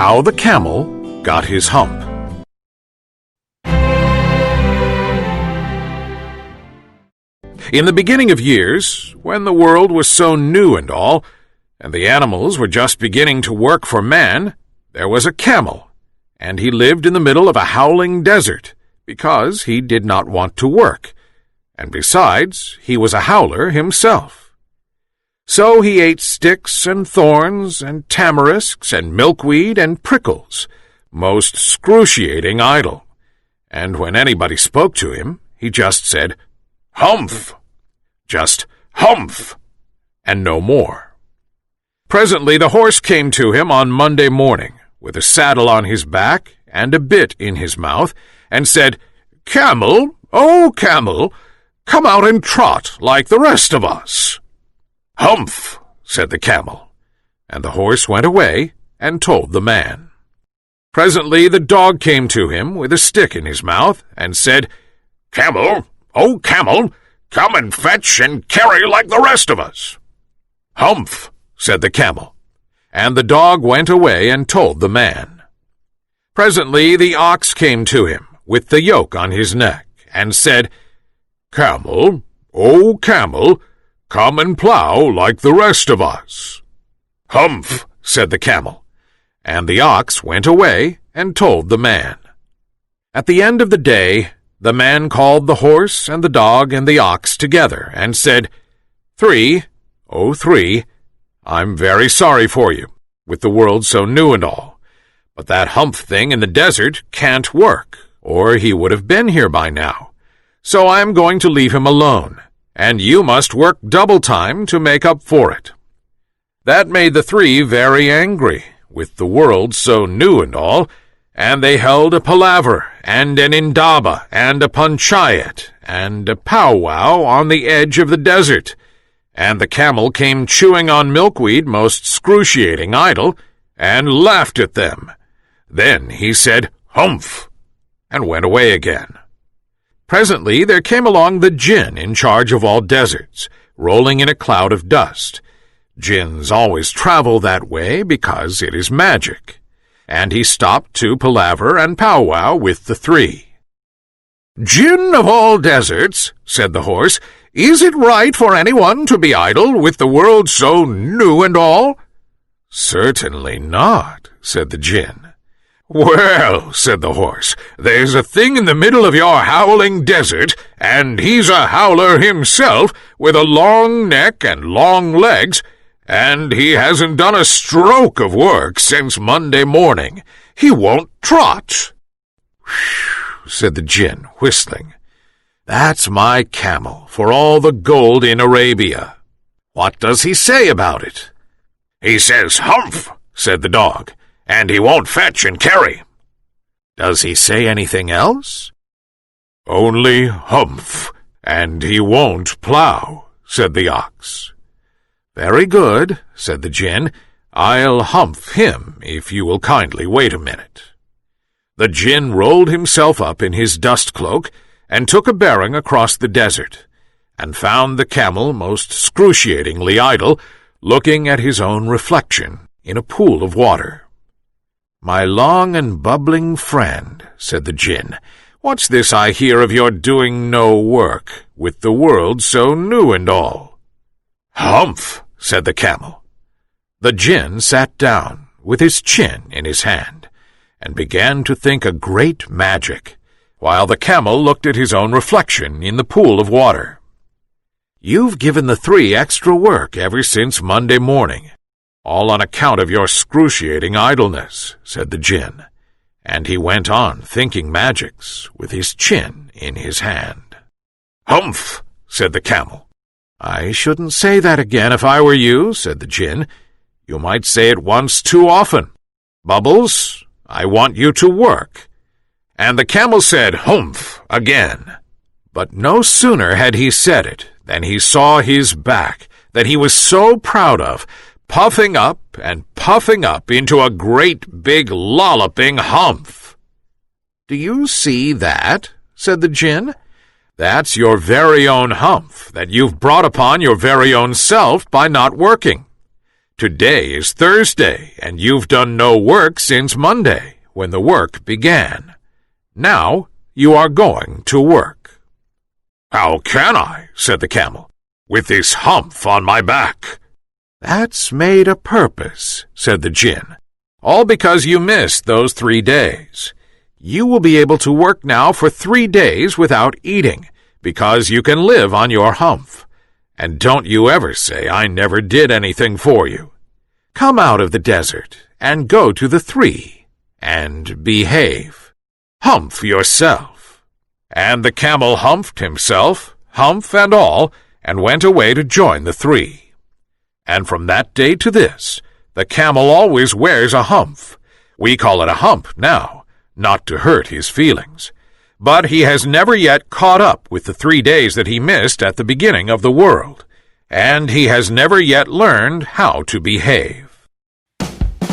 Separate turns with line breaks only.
How the Camel Got His Hump. In the beginning of years, when the world was so new and all, and the animals were just beginning to work for man, there was a camel, and he lived in the middle of a howling desert, because he did not want to work, and besides, he was a howler himself. So he ate sticks and thorns and tamarisks and milkweed and prickles, most excruciating idle, and when anybody spoke to him, he just said, "Humph!" Just humph, and no more. Presently the horse came to him on Monday morning, with a saddle on his back and a bit in his mouth, and said, "Camel, oh camel, come out and trot like the rest of us." "Humph," said the camel, and the horse went away and told the man. Presently the dog came to him with a stick in his mouth, and said, "Camel, oh camel, come and fetch and carry like the rest of us." "Humph," said the camel, and the dog went away and told the man. Presently the ox came to him, with the yoke on his neck, and said, "Camel, oh camel, come and plow like the rest of us." "Humph," said the camel, and the ox went away and told the man. At the end of the day, the man called the horse and the dog and the ox together, and said, "Three, oh three, I'm very sorry for you, with the world so new and all, but that humph thing in the desert can't work, or he would have been here by now. So I'm going to leave him alone, and you must work double time to make up for it." That made the three very angry, with the world so new and all, and they held a palaver, and an indaba, and a panchayat, and a powwow on the edge of the desert, and the camel came chewing on milkweed most excruciating idle, and laughed at them. Then he said, "Humph," and went away again. Presently there came along the jinn in charge of all deserts, rolling in a cloud of dust. Jinns always travel that way because it is magic, and he stopped to palaver and powwow with the three. "Jinn of all deserts," said the horse, "is it right for anyone to be idle with the world so new and all?" "Certainly not," said the jinn. "Well," said the horse, "there's a thing in the middle of your howling desert, and he's a howler himself, with a long neck and long legs, and he hasn't done a stroke of work since Monday morning. He won't trot." "Whew," said the jinn, whistling. "That's my camel, for all the gold in Arabia. What does he say about it?" "He says, 'Humph,'" said the dog, "and he won't fetch and carry." "Does he say anything else?" "Only humph, and he won't plow," said the ox. "Very good," said the jinn. "I'll humph him, if you will kindly wait a minute." The jinn rolled himself up in his dust cloak, and took a bearing across the desert, and found the camel most excruciatingly idle, looking at his own reflection in a pool of water. "My long and bubbling friend," said the jinn, "what's this I hear of your doing no work, with the world so new and all?" "Humph," said the camel. The jinn sat down, with his chin in his hand, and began to think a great magic, while the camel looked at his own reflection in the pool of water. "You've given the three extra work ever since Monday morning, all on account of your excruciating idleness," said the jinn, and he went on thinking magics with his chin in his hand. "Humph," said the camel. "I shouldn't say that again if I were you," said the jinn. "You might say it once too often. Bubbles, I want you to work." And the camel said, "Humph," again. But no sooner had he said it than he saw his back, that he was so proud of, puffing up and puffing up into a great big lolloping humph. "Do you see that?" said the jinn. "That's your very own humph that you've brought upon your very own self by not working. Today is Thursday, and you've done no work since Monday, when the work began. Now you are going to work." "How can I," said the camel, "with this hump on my back?" "That's made a purpose," said the Jinn, "all because you missed those 3 days. You will be able to work now for 3 days without eating, because you can live on your hump. And don't you ever say I never did anything for you. Come out of the desert and go to the 3 and behave. Humph yourself." And the camel humphed himself, hump and all, and went away to join the 3. And from that day to this, the camel always wears a hump. We call it a hump now, not to hurt his feelings. But he has never yet caught up with the 3 days that he missed at the beginning of the world, and he has never yet learned how to behave.